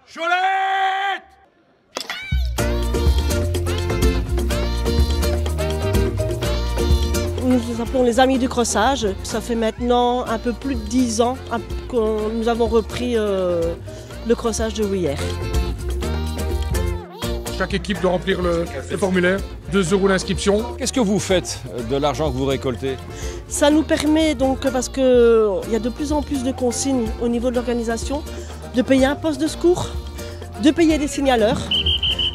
Cholette! Nous nous appelons les Amis du Crossage. Ça fait maintenant un peu plus de 10 ans que nous avons repris le crossage de Ouillère. Chaque équipe doit remplir le formulaire, 2 € l'inscription. Qu'est-ce que vous faites de l'argent que vous récoltez? Ça nous permet donc, parce qu'il y a de plus en plus de consignes au niveau de l'organisation, de payer un poste de secours, de payer des signaleurs.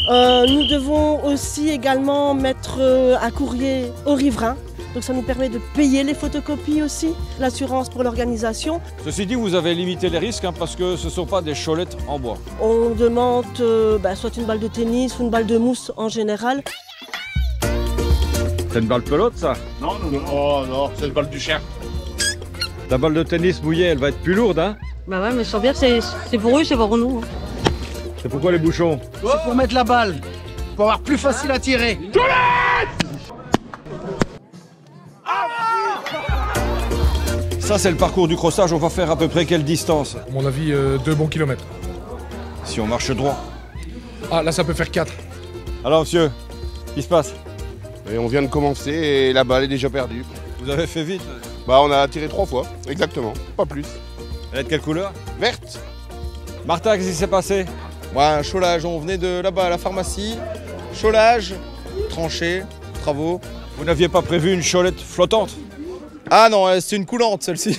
Nous devons aussi également mettre un courrier aux riverains. Donc ça nous permet de payer les photocopies aussi, l'assurance pour l'organisation. Ceci dit, vous avez limité les risques parce que ce ne sont pas des cholettes en bois. On demande soit une balle de tennis ou une balle de mousse en général. C'est une balle pelote ça? Non. Oh non, c'est une balle du chien. La balle de tennis mouillée, elle va être plus lourde, hein? Bah ouais, mais je sens bien que c'est pour eux, c'est pour nous. C'est pourquoi les bouchons? C'est pour mettre la balle, pour avoir plus facile à tirer. Ça, c'est le parcours du crossage. On va faire à peu près quelle distance? À mon avis, 2 bons kilomètres. Si on marche droit. Ah, là, ça peut faire 4. Alors, monsieur, qu'est-ce qui se passe? Et on vient de commencer et la balle est déjà perdue. Vous avez fait vite. Bah on a tiré 3 fois, exactement, pas plus. Elle est de quelle couleur? Verte. Martin, qu'est-ce qui s'est passé? Ouais, cholage, on venait de là-bas à la pharmacie. Cholage, tranché, travaux. Vous n'aviez pas prévu une cholette flottante? Ah non, c'est une coulante celle-ci.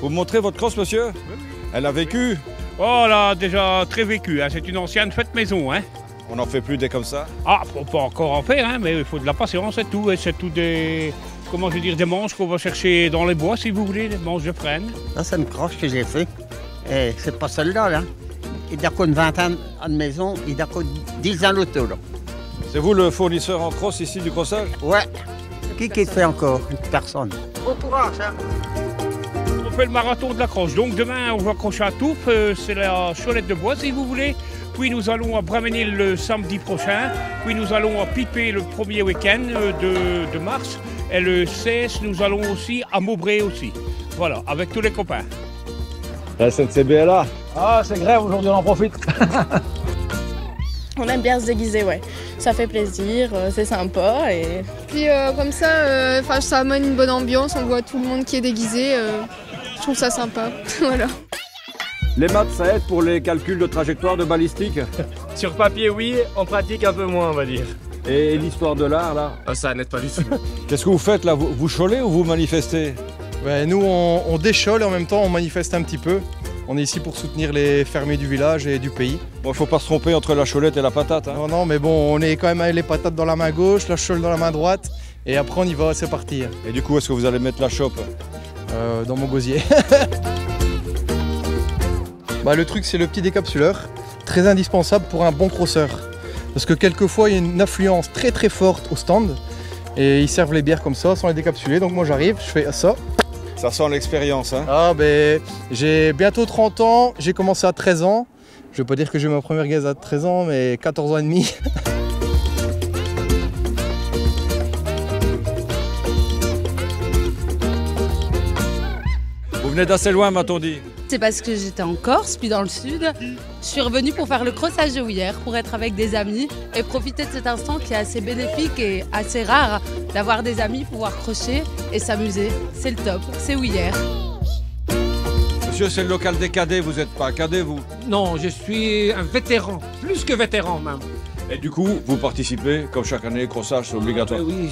Vous me montrez votre crosse, monsieur? Elle a vécu? Oh là, déjà très vécu, hein. C'est une ancienne fête maison. Hein. On n'en fait plus des comme ça? Ah, on peut encore en faire, hein, mais il faut de la patience et tout. Et c'est tout des, comment je veux dire, des manches qu'on va chercher dans les bois, si vous voulez, des manches de frêne. Ça, c'est une croche que j'ai fait. Et c'est pas celle-là, là. Il y a quoi une vingtaine de maisons, il y a quoi 10 ans l'auto, là. C'est vous le fournisseur en crosse ici du crossage? Ouais. Qui le fait encore? Personne. Au courage, hein? On fait le marathon de la croche. Donc demain, on va crocher à Touffe, c'est la cholette de bois, si vous voulez. Puis nous allons à Braménil le samedi prochain. Puis nous allons à Pipé le premier week-end de mars. Et le 16, nous allons aussi à Maubré aussi. Voilà, avec tous les copains. La SNCB est là. Ah, c'est grève, aujourd'hui on en profite. On aime bien se déguiser, ouais. Ça fait plaisir, c'est sympa. Et puis comme ça, ça amène une bonne ambiance, on voit tout le monde qui est déguisé. Je trouve ça sympa, voilà. Les maths, ça aide pour les calculs de trajectoire de balistique? Sur papier, oui, en pratique un peu moins, on va dire. Et l'histoire de l'art, là? Ça n'aide pas du tout. Qu'est-ce que vous faites, là? Vous cholez ou vous manifestez? Ouais, nous, on déchole et en même temps, on manifeste un petit peu. On est ici pour soutenir les fermiers du village et du pays. Bon, il faut pas se tromper entre la cholette et la patate. Hein. Non, mais bon, on est quand même avec les patates dans la main gauche, la chole dans la main droite. Et après, on y va, c'est parti. Et du coup, est-ce que vous allez mettre la chope? Dans mon gosier. Le truc, c'est le petit décapsuleur. Très indispensable pour un bon crosseur. Parce que quelquefois, il y a une affluence très très forte au stand. Et ils servent les bières comme ça, sans les décapsuler. Donc moi, j'arrive, je fais ça. Ça sent l'expérience, hein? Ah j'ai bientôt 30 ans, j'ai commencé à 13 ans. Je veux pas dire que j'ai eu ma première gaze à 13 ans, mais 14 ans et demi. Vous venez d'assez loin, m'a-t-on dit? C'est parce que j'étais en Corse, puis dans le sud. Je suis revenue pour faire le crossage de Ouillère, pour être avec des amis et profiter de cet instant qui est assez bénéfique et assez rare d'avoir des amis, pouvoir crocher et s'amuser. C'est le top, c'est Ouillère. Monsieur, c'est le local des cadets, vous n'êtes pas cadet, vous? Non, je suis un vétéran, plus que vétéran même. Et du coup, vous participez, comme chaque année, crossage, c'est obligatoire? Oui,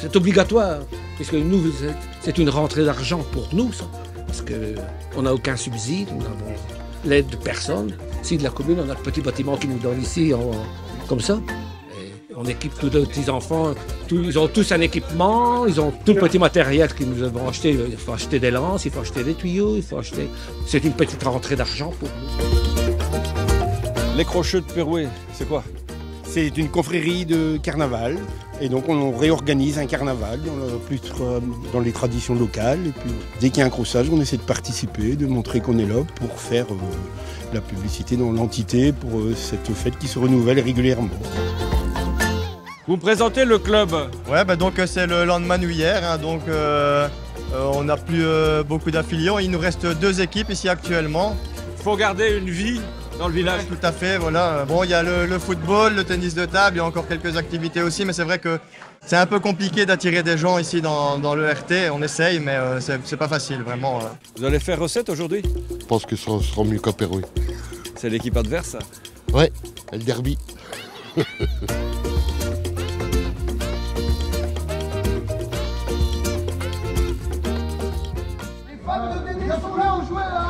c'est obligatoire, puisque nous, c'est une rentrée d'argent pour nous, ça. Parce qu'on n'a aucun subside, nous avons l'aide de personne. Si de la commune, on a le petit bâtiment qui nous donne ici, comme ça. Et on équipe tous nos petits-enfants, ils ont tous un équipement, ils ont tout le petit matériel qu'ils nous avons acheté. Il faut acheter des lances, il faut acheter des tuyaux, il faut acheter... C'est une petite rentrée d'argent pour nous. Les crochets de Pérouet, c'est quoi? C'est une confrérie de carnaval. Et donc on réorganise un carnaval dans les traditions locales. Et puis dès qu'il y a un crossage, on essaie de participer, de montrer qu'on est là pour faire la publicité dans l'entité pour cette fête qui se renouvelle régulièrement. Vous me présentez le club? Ouais, donc c'est le lendemain Ouillère, hein, donc On n'a plus beaucoup d'affiliés. Il nous reste 2 équipes ici actuellement. Il faut garder une vie dans le village. Tout à fait, voilà. Bon, il y a le football, le tennis de table, il y a encore quelques activités aussi, mais c'est vrai que c'est un peu compliqué d'attirer des gens ici dans le RT. On essaye, mais c'est pas facile, vraiment. Vous allez faire recette aujourd'hui? Je pense que ça sera mieux qu'à Pérouille. C'est l'équipe adverse, ça? Ouais, le derby. Ils sont là, on jouait là.